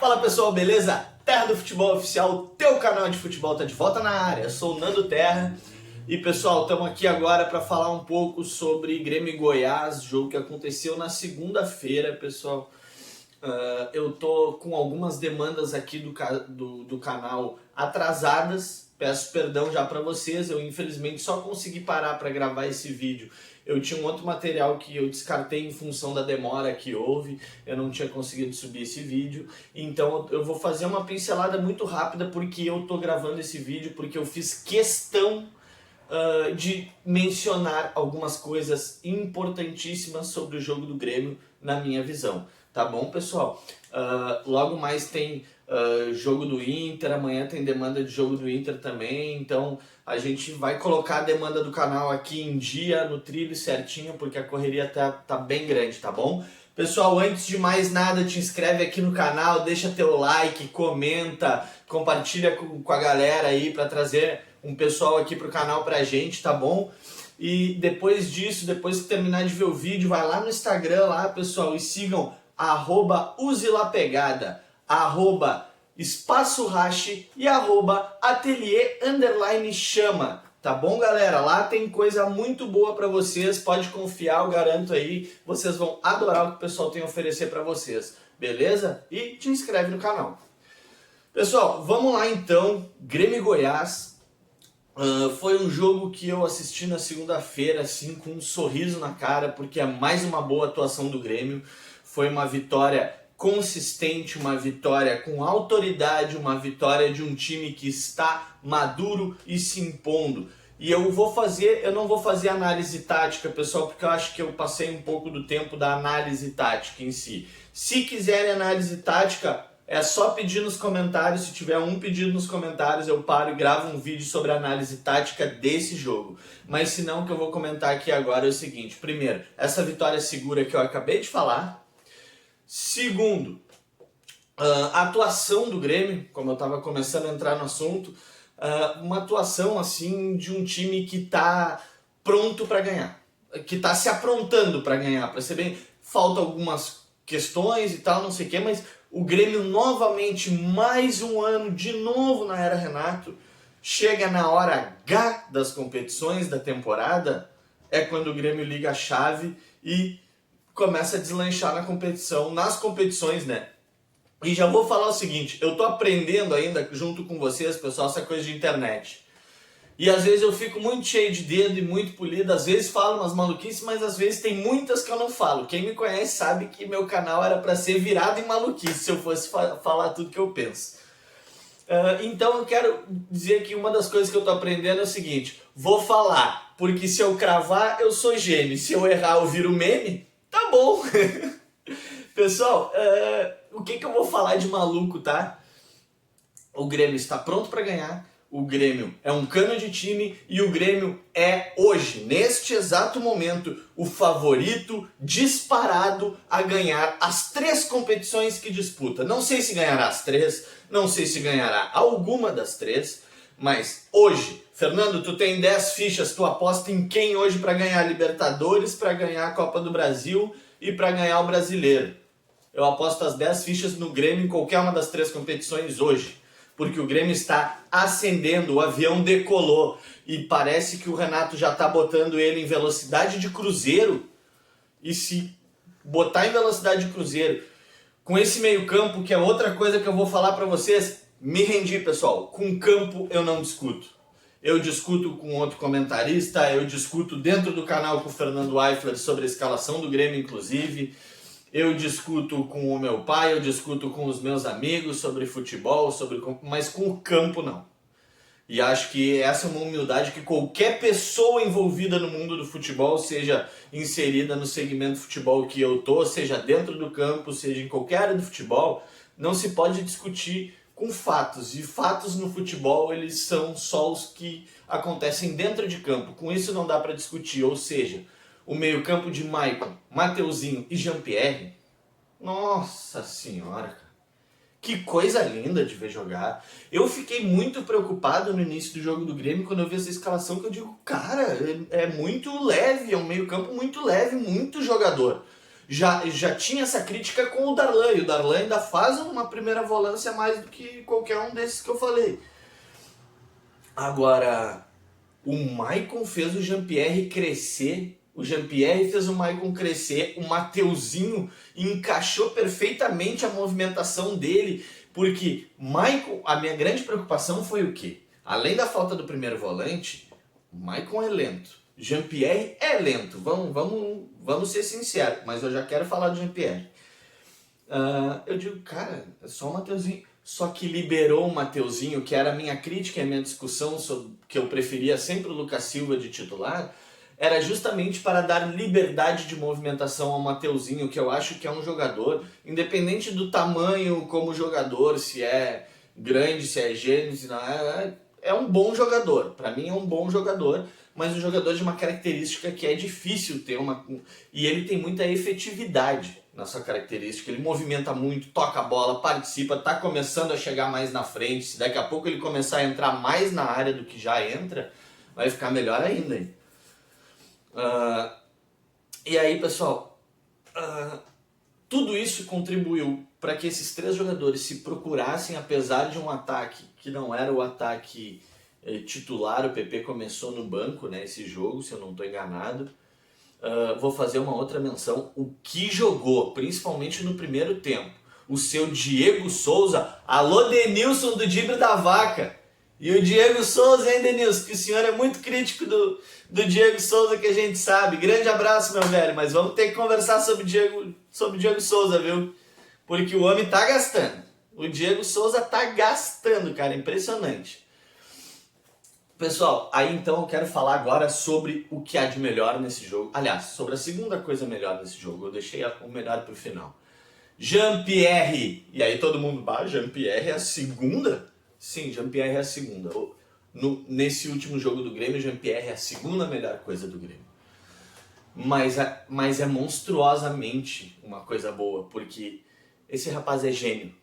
Fala pessoal, beleza? Terra do Futebol Oficial, teu canal de futebol tá de volta na área. Eu sou o Nando Terra e pessoal, estamos aqui agora para falar um pouco sobre Grêmio e Goiás, jogo que aconteceu na segunda-feira, pessoal. Eu tô com algumas demandas aqui do canal atrasadas, peço perdão já para vocês, eu infelizmente só consegui parar para gravar esse vídeo. Eu tinha um outro material que eu descartei em função da demora que houve, eu não tinha conseguido subir esse vídeo, então eu vou fazer uma pincelada muito rápida porque eu tô gravando esse vídeo, porque eu fiz questão de mencionar algumas coisas importantíssimas sobre o jogo do Grêmio na minha visão. Tá bom, pessoal? Logo mais tem jogo do Inter, amanhã tem demanda de jogo do Inter também, então a gente vai colocar a demanda do canal aqui em dia, no trilho certinho, porque a correria tá bem grande, tá bom? Pessoal, antes de mais nada, te inscreve aqui no canal, deixa teu like, comenta, compartilha com a galera aí para trazer um pessoal aqui pro canal pra gente, tá bom? E depois disso, depois que terminar de ver o vídeo, vai lá no Instagram lá, pessoal, e sigam @usilapegada, @espaçorache e @ateliê_chama. Tá bom, galera? Lá tem coisa muito boa pra vocês, pode confiar, eu garanto aí, vocês vão adorar o que o pessoal tem a oferecer pra vocês, beleza? E te inscreve no canal. Pessoal, vamos lá então, Grêmio e Goiás. Foi um jogo que eu assisti na segunda-feira, assim, com um sorriso na cara, porque é mais uma boa atuação do Grêmio. Foi uma vitória consistente, uma vitória com autoridade, uma vitória de um time que está maduro e se impondo. E eu não vou fazer análise tática, pessoal, porque eu acho que eu passei um pouco do tempo da análise tática em si. Se quiserem análise tática, é só pedir nos comentários, se tiver um pedido nos comentários, eu paro e gravo um vídeo sobre a análise tática desse jogo. Mas se não, o que eu vou comentar aqui agora é o seguinte. Primeiro, essa vitória segura que eu acabei de falar. Segundo, a atuação do Grêmio, como eu estava começando a entrar no assunto, uma atuação assim de um time que está pronto para ganhar, que está se aprontando para ganhar, para ser bem, falta algumas questões e tal, não sei o que, mas o Grêmio novamente, mais um ano, de novo na era Renato, chega na hora H das competições da temporada, é quando o Grêmio liga a chave e começa a deslanchar nas competições, né? E já vou falar o seguinte, eu tô aprendendo ainda junto com vocês, pessoal, essa coisa de internet. E às vezes eu fico muito cheio de dedo e muito polido, às vezes falo umas maluquices, mas às vezes tem muitas que eu não falo. Quem me conhece sabe que meu canal era para ser virado em maluquice se eu fosse falar tudo que eu penso. Então eu quero dizer que uma das coisas que eu tô aprendendo é o seguinte, vou falar, porque se eu cravar eu sou gênio, se eu errar eu viro meme, tá bom. Pessoal, o que eu vou falar de maluco, tá? O Grêmio está pronto para ganhar. O Grêmio é um cano de time e o Grêmio é hoje, neste exato momento, o favorito disparado a ganhar as 3 competições que disputa. Não sei se ganhará as 3, não sei se ganhará alguma das 3, mas hoje, Fernando, tu tem 10 fichas, tu aposta em quem hoje para ganhar a Libertadores, para ganhar a Copa do Brasil e para ganhar o Brasileiro? Eu aposto as 10 fichas no Grêmio em qualquer uma das 3 competições hoje. Porque o Grêmio está ascendendo, o avião decolou e parece que o Renato já está botando ele em velocidade de cruzeiro. E se botar em velocidade de cruzeiro, com esse meio campo, que é outra coisa que eu vou falar para vocês, me rendi, pessoal. Com campo eu não discuto. Eu discuto com outro comentarista, eu discuto dentro do canal com o Fernando Eifler sobre a escalação do Grêmio, inclusive. Eu discuto com o meu pai, eu discuto com os meus amigos sobre futebol, mas com o campo não. E acho que essa é uma humildade que qualquer pessoa envolvida no mundo do futebol, seja inserida no segmento futebol que eu tô, seja dentro do campo, seja em qualquer área do futebol, não se pode discutir com fatos. E fatos no futebol, eles são só os que acontecem dentro de campo. Com isso não dá para discutir, ou seja, o meio-campo de Maicon, Mateuzinho e Jean-Pierre, nossa senhora, cara. Que coisa linda de ver jogar. Eu fiquei muito preocupado no início do jogo do Grêmio quando eu vi essa escalação, que eu digo, cara, é muito leve, é um meio-campo muito leve, muito jogador. Já tinha essa crítica com o Darlan, e o Darlan ainda faz uma primeira volância mais do que qualquer um desses que eu falei. Agora, o Maicon fez o Jean-Pierre crescer, o Jean-Pierre fez o Maicon crescer, o Mateuzinho encaixou perfeitamente a movimentação dele, porque Maicon, a minha grande preocupação foi o quê? Além da falta do primeiro volante, o Maicon é lento, Jean-Pierre é lento, vamos ser sinceros, mas eu já quero falar do Jean-Pierre. Eu digo, cara, é só o Mateuzinho. Só que liberou o Mateuzinho, que era a minha crítica e a minha discussão sobre que eu preferia sempre o Lucas Silva de titular, era justamente para dar liberdade de movimentação ao Mateuzinho, que eu acho que é um jogador, independente do tamanho como jogador, se é grande, se é gênio, se não é um bom jogador. Para mim é um bom jogador, mas um jogador de uma característica que é difícil ter e ele tem muita efetividade na sua característica, ele movimenta muito, toca a bola, participa, tá começando a chegar mais na frente, se daqui a pouco ele começar a entrar mais na área do que já entra, vai ficar melhor ainda. E aí, pessoal, tudo isso contribuiu para que esses três jogadores se procurassem, apesar de um ataque que não era o ataque titular. O PP começou no banco, né, esse jogo, se eu não estou enganado. Vou fazer uma outra menção, o que jogou, principalmente no primeiro tempo, o seu Diego Souza. Alô, Denilson do Dibre da Vaca. E o Diego Souza, hein, Denilson, que o senhor é muito crítico do Diego Souza, que a gente sabe. Grande abraço, meu velho, mas vamos ter que conversar sobre Diego Souza, viu? Porque o homem tá gastando. O Diego Souza tá gastando, cara, impressionante. Pessoal, aí então eu quero falar agora sobre o que há de melhor nesse jogo. Aliás, sobre a segunda coisa melhor nesse jogo. Eu deixei o melhor pro final. Jean-Pierre. E aí todo mundo, Jean-Pierre é a segunda? Sim, Jean-Pierre é a segunda. Nesse último jogo do Grêmio, Jean-Pierre é a segunda melhor coisa do Grêmio. Mas é monstruosamente uma coisa boa, porque esse rapaz é gênio.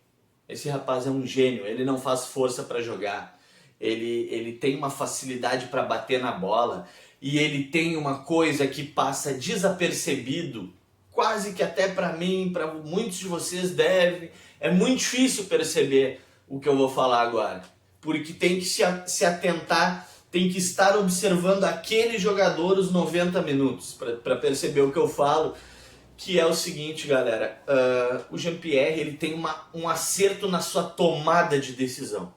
Esse rapaz é um gênio, ele não faz força para jogar. Ele tem uma facilidade para bater na bola e ele tem uma coisa que passa desapercebido, quase que até para mim, para muitos de vocês devem. É muito difícil perceber o que eu vou falar agora, porque tem que se atentar, tem que estar observando aquele jogador os 90 minutos para perceber o que eu falo, que é o seguinte, galera, o Jean-Pierre ele tem um acerto na sua tomada de decisão.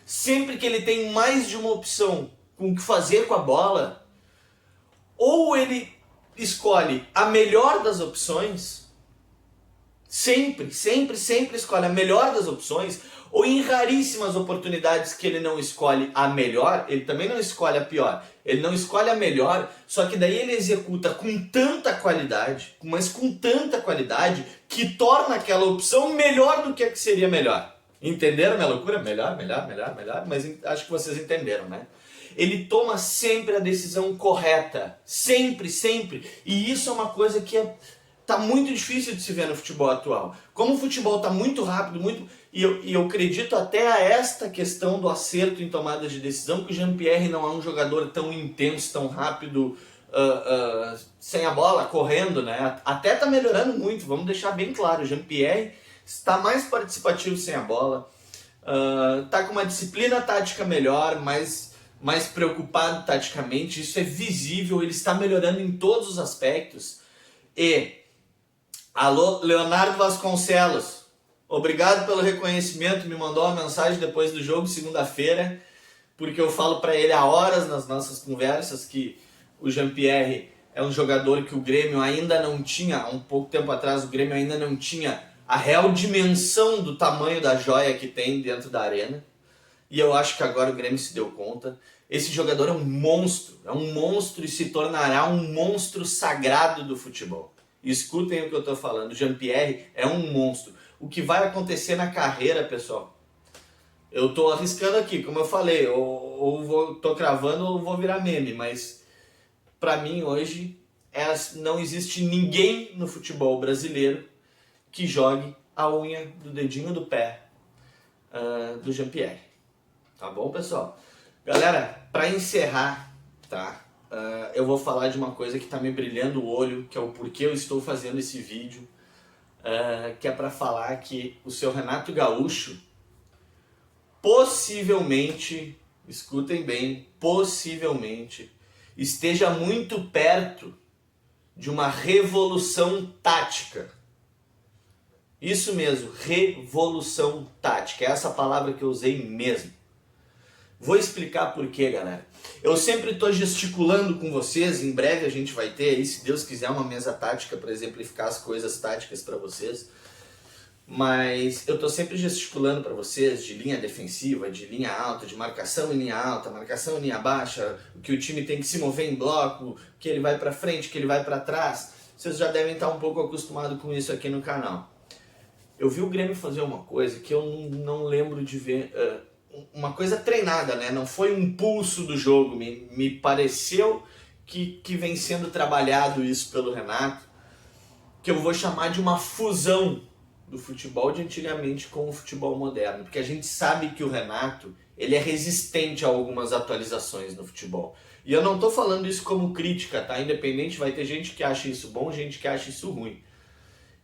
Sempre que ele tem mais de uma opção com o que fazer com a bola, ou ele escolhe a melhor das opções, sempre escolhe a melhor das opções, ou em raríssimas oportunidades que ele não escolhe a melhor, ele também não escolhe a pior, ele não escolhe a melhor, só que daí ele executa com tanta qualidade, mas com tanta qualidade, que torna aquela opção melhor do que a que seria melhor. Entenderam minha loucura? Melhor, mas acho que vocês entenderam, né? Ele toma sempre a decisão correta, sempre, e isso é uma coisa que tá muito difícil de se ver no futebol atual. Como o futebol tá muito rápido, e eu acredito até a esta questão do acerto em tomadas de decisão, que o Jean-Pierre não é um jogador tão intenso, tão rápido, sem a bola, correndo, né? Até tá melhorando muito, vamos deixar bem claro, o Jean-Pierre está mais participativo sem a bola, está com uma disciplina tática melhor, mais preocupado taticamente, isso é visível, ele está melhorando em todos os aspectos. E, alô, Leonardo Vasconcelos, obrigado pelo reconhecimento, me mandou uma mensagem depois do jogo, segunda-feira, porque eu falo para ele há horas nas nossas conversas que o Jean-Pierre é um jogador que o Grêmio ainda não tinha, há um pouco tempo atrás o Grêmio ainda não tinha a real dimensão do tamanho da joia que tem dentro da arena. E eu acho que agora o Grêmio se deu conta. Esse jogador é um monstro e se tornará um monstro sagrado do futebol. Escutem o que eu estou falando, o Jean-Pierre é um monstro. O que vai acontecer na carreira, pessoal, eu estou arriscando aqui, como eu falei, estou cravando ou vou virar meme, mas para mim hoje não existe ninguém no futebol brasileiro que jogue a unha do dedinho do pé do Jean-Pierre. Tá bom, pessoal? Galera, para encerrar, tá? eu vou falar de uma coisa que está me brilhando o olho, que é o porquê eu estou fazendo esse vídeo, que é para falar que o seu Renato Gaúcho possivelmente, escutem bem, possivelmente esteja muito perto de uma revolução tática. Isso mesmo, revolução tática, é essa palavra que eu usei mesmo. Vou explicar por quê, galera. Eu sempre estou gesticulando com vocês, em breve a gente vai ter aí, se Deus quiser, uma mesa tática para exemplificar as coisas táticas para vocês. Mas eu estou sempre gesticulando para vocês de linha defensiva, de linha alta, de marcação em linha alta, marcação em linha baixa, que o time tem que se mover em bloco, que ele vai para frente, que ele vai para trás. Vocês já devem estar um pouco acostumados com isso aqui no canal. Eu vi o Grêmio fazer uma coisa que eu não lembro de ver, uma coisa treinada, né? Não foi um impulso do jogo, me pareceu que vem sendo trabalhado isso pelo Renato, que eu vou chamar de uma fusão do futebol de antigamente com o futebol moderno, porque a gente sabe que o Renato, ele é resistente a algumas atualizações no futebol. E eu não estou falando isso como crítica, tá? Independente, vai ter gente que acha isso bom, gente que acha isso ruim.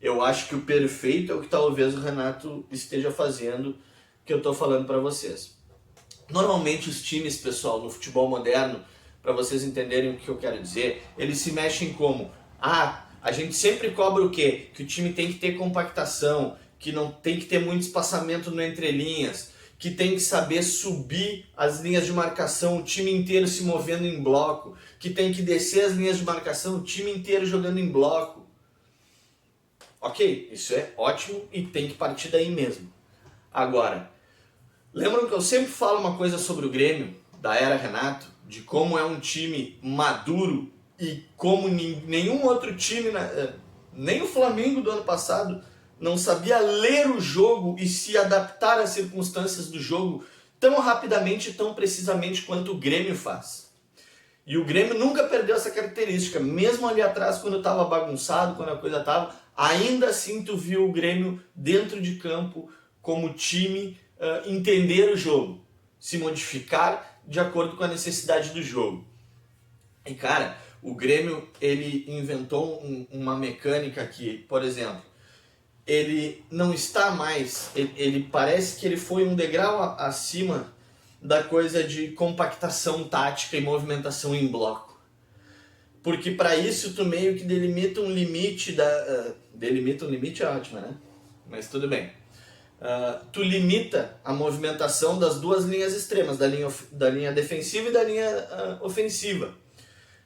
Eu acho que o perfeito é o que talvez o Renato esteja fazendo, que eu estou falando para vocês. Normalmente os times, pessoal, no futebol moderno, para vocês entenderem o que eu quero dizer, eles se mexem como? A gente sempre cobra o quê? Que o time tem que ter compactação, que não tem que ter muito espaçamento no entrelinhas, que tem que saber subir as linhas de marcação, o time inteiro se movendo em bloco, que tem que descer as linhas de marcação, o time inteiro jogando em bloco. Ok, isso é ótimo e tem que partir daí mesmo. Agora, lembram que eu sempre falo uma coisa sobre o Grêmio, da era Renato, de como é um time maduro e como nenhum outro time, nem o Flamengo do ano passado, não sabia ler o jogo e se adaptar às circunstâncias do jogo tão rapidamente e tão precisamente quanto o Grêmio faz. E o Grêmio nunca perdeu essa característica, mesmo ali atrás quando estava bagunçado, quando a coisa estava, ainda assim tu viu o Grêmio dentro de campo como time entender o jogo, se modificar de acordo com a necessidade do jogo. E cara, o Grêmio ele inventou uma mecânica que, por exemplo, ele não está mais, ele parece que ele foi um degrau acima da coisa de compactação tática e movimentação em bloco. Porque para isso tu meio que delimita um limite delimita um limite é ótimo, né? Mas tudo bem. Tu limita a movimentação das duas linhas extremas, da linha defensiva e da linha ofensiva.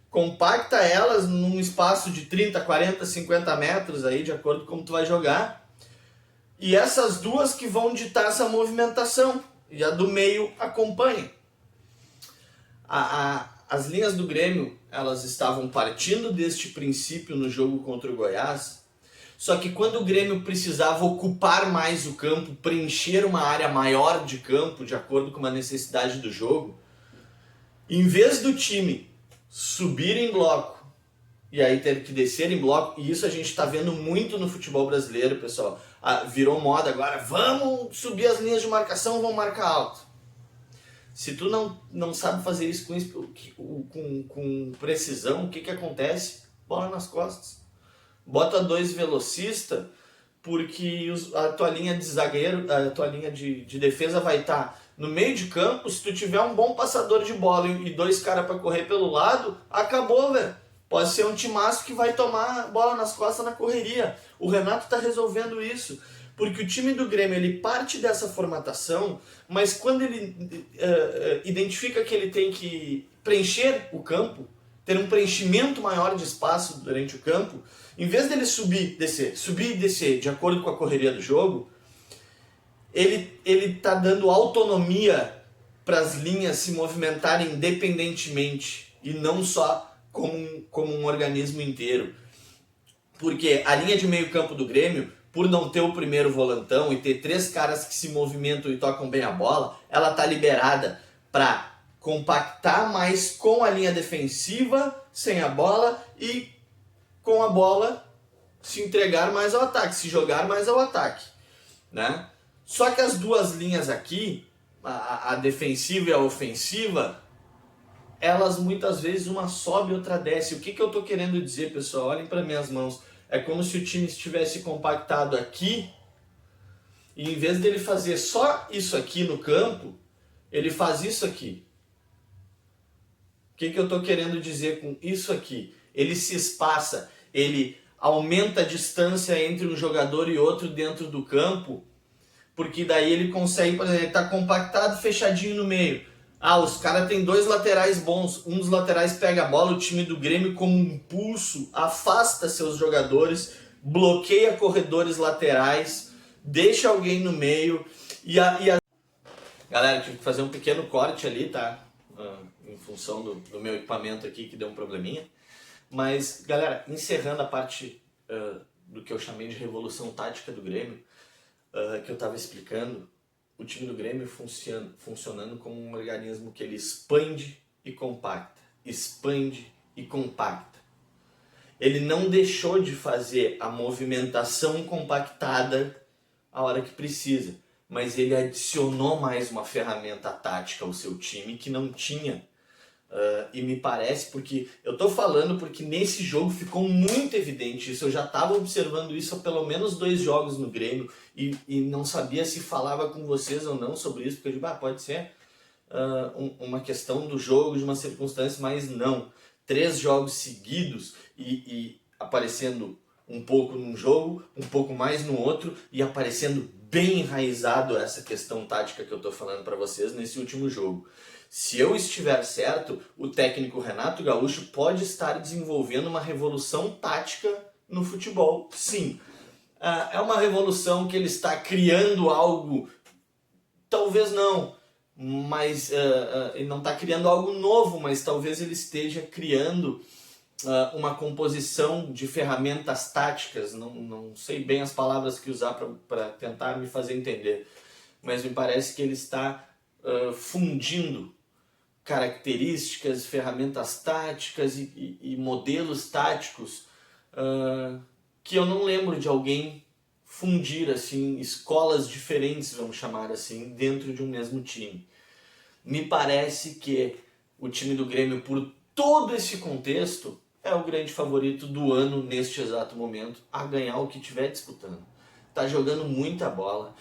Compacta elas num espaço de 30, 40, 50 metros aí, de acordo com como tu vai jogar. E essas duas que vão ditar essa movimentação. E a do meio acompanha. As linhas do Grêmio, elas estavam partindo deste princípio no jogo contra o Goiás. Só que quando o Grêmio precisava ocupar mais o campo, preencher uma área maior de campo, de acordo com a necessidade do jogo, em vez do time subir em bloco e aí teve que descer em bloco, e isso a gente está vendo muito no futebol brasileiro, pessoal. Virou moda agora, vamos subir as linhas de marcação, vamos marcar alto. Se tu não sabe fazer isso com precisão, o que acontece? Bola nas costas. Bota dois velocistas, porque a tua linha de zagueiro, a tua linha de defesa vai estar no meio de campo. Se tu tiver um bom passador de bola e dois caras para correr pelo lado, acabou, velho. Pode ser um timaço que vai tomar bola nas costas na correria. O Renato está resolvendo isso. Porque o time do Grêmio ele parte dessa formatação, mas quando ele identifica que ele tem que preencher o campo, ter um preenchimento maior de espaço durante o campo, em vez dele subir e descer de acordo com a correria do jogo, ele está dando autonomia para as linhas se movimentarem independentemente e não só como um organismo inteiro. Porque a linha de meio campo do Grêmio, por não ter o primeiro volantão e ter três caras que se movimentam e tocam bem a bola, ela está liberada para compactar mais com a linha defensiva, sem a bola, e com a bola se entregar mais ao ataque, se jogar mais ao ataque, né? Só que as duas linhas aqui, a defensiva e a ofensiva, elas muitas vezes uma sobe e outra desce. O que eu tô querendo dizer, pessoal? Olhem para minhas mãos. É como se o time estivesse compactado aqui e em vez dele fazer só isso aqui no campo, ele faz isso aqui. O que eu tô querendo dizer com isso aqui? Ele se espaça, ele aumenta a distância entre um jogador e outro dentro do campo, porque daí ele consegue, por exemplo, ele tá compactado, fechadinho no meio. Ah, os caras têm dois laterais bons, um dos laterais pega a bola, o time do Grêmio como um impulso afasta seus jogadores, bloqueia corredores laterais, deixa alguém no meio Galera, tive que fazer um pequeno corte ali, tá? Em função do meu equipamento aqui que deu um probleminha. Mas, galera, encerrando a parte do que eu chamei de revolução tática do Grêmio, que eu estava explicando, o time do Grêmio funcionando como um organismo que ele expande e compacta, expande e compacta. Ele não deixou de fazer a movimentação compactada a hora que precisa, mas ele adicionou mais uma ferramenta tática ao seu time que não tinha. E me parece, porque eu tô falando porque nesse jogo ficou muito evidente isso. Eu já estava observando isso há pelo menos 2 jogos no Grêmio e não sabia se falava com vocês ou não sobre isso, porque eu digo, pode ser uma questão do jogo, de uma circunstância, mas não. 3 jogos seguidos e aparecendo um pouco num jogo, um pouco mais no outro e aparecendo bem enraizado essa questão tática que eu tô falando para vocês nesse último jogo. Se eu estiver certo, o técnico Renato Gaúcho pode estar desenvolvendo uma revolução tática no futebol. Sim, é uma revolução que ele está criando algo, talvez não, mas ele não está criando algo novo, mas talvez ele esteja criando uma composição de ferramentas táticas. Não sei bem as palavras que usar para tentar me fazer entender, mas me parece que ele está fundindo características, ferramentas táticas e modelos táticos que eu não lembro de alguém fundir assim, escolas diferentes, vamos chamar assim, dentro de um mesmo time. Me parece que o time do Grêmio, por todo esse contexto, é o grande favorito do ano neste exato momento a ganhar o que estiver disputando. Tá jogando muita bola.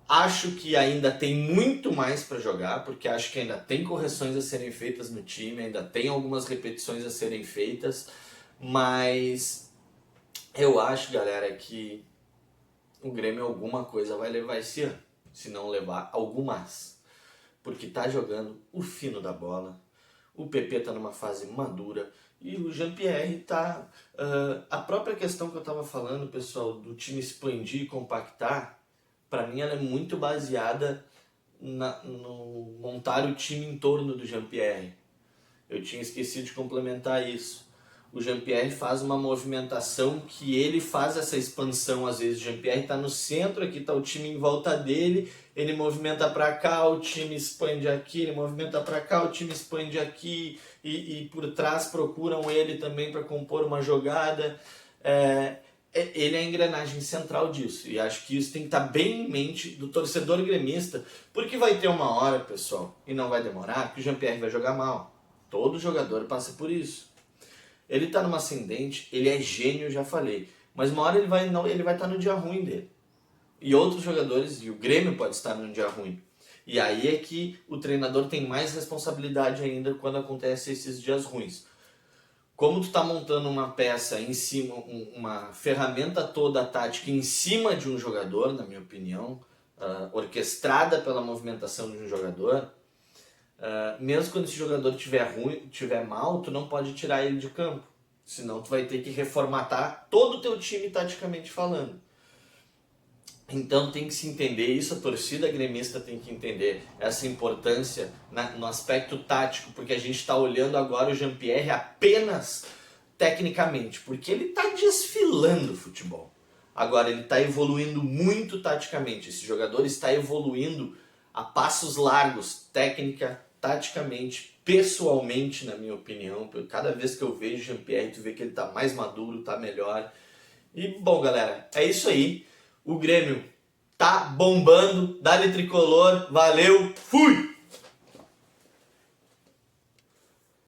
Acho que ainda tem muito mais para jogar, porque acho que ainda tem correções a serem feitas no time, ainda tem algumas repetições a serem feitas, mas eu acho, galera, que o Grêmio alguma coisa vai levar esse ano, se não levar algumas, porque tá jogando o fino da bola, o PP tá numa fase madura e o Jean-Pierre tá... a própria questão que eu tava falando, pessoal, do time expandir e compactar, para mim ela é muito baseada no montar o time em torno do Jean-Pierre. Eu tinha esquecido de complementar isso. O Jean-Pierre faz uma movimentação que ele faz essa expansão, às vezes o Jean-Pierre está no centro, aqui está o time em volta dele, ele movimenta para cá, o time expande aqui, ele movimenta para cá, o time expande aqui e por trás procuram ele também para compor uma jogada. Ele é a engrenagem central disso, e acho que isso tem que estar bem em mente do torcedor gremista, porque vai ter uma hora, pessoal, e não vai demorar, que o Jean-Pierre vai jogar mal. Todo jogador passa por isso. Ele está numa ascendente, ele é gênio, já falei, mas uma hora ele vai estar no dia ruim dele. E outros jogadores, e o Grêmio pode estar no dia ruim. E aí é que o treinador tem mais responsabilidade ainda quando acontecem esses dias ruins. Como tu tá montando uma peça em cima, uma ferramenta toda tática em cima de um jogador, na minha opinião, orquestrada pela movimentação de um jogador, mesmo quando esse jogador tiver mal, tu não pode tirar ele de campo. Senão tu vai ter que reformatar todo o teu time taticamente falando. Então tem que se entender isso, a torcida gremista tem que entender essa importância no aspecto tático, porque a gente está olhando agora o Jean-Pierre apenas tecnicamente, porque ele está desfilando o futebol. Agora ele está evoluindo muito taticamente, esse jogador está evoluindo a passos largos, técnica, taticamente, pessoalmente, na minha opinião. Cada vez que eu vejo o Jean-Pierre, tu vê que ele está mais maduro, está melhor. E bom, galera, é isso aí. O Grêmio tá bombando, dá-lhe tricolor, valeu, fui!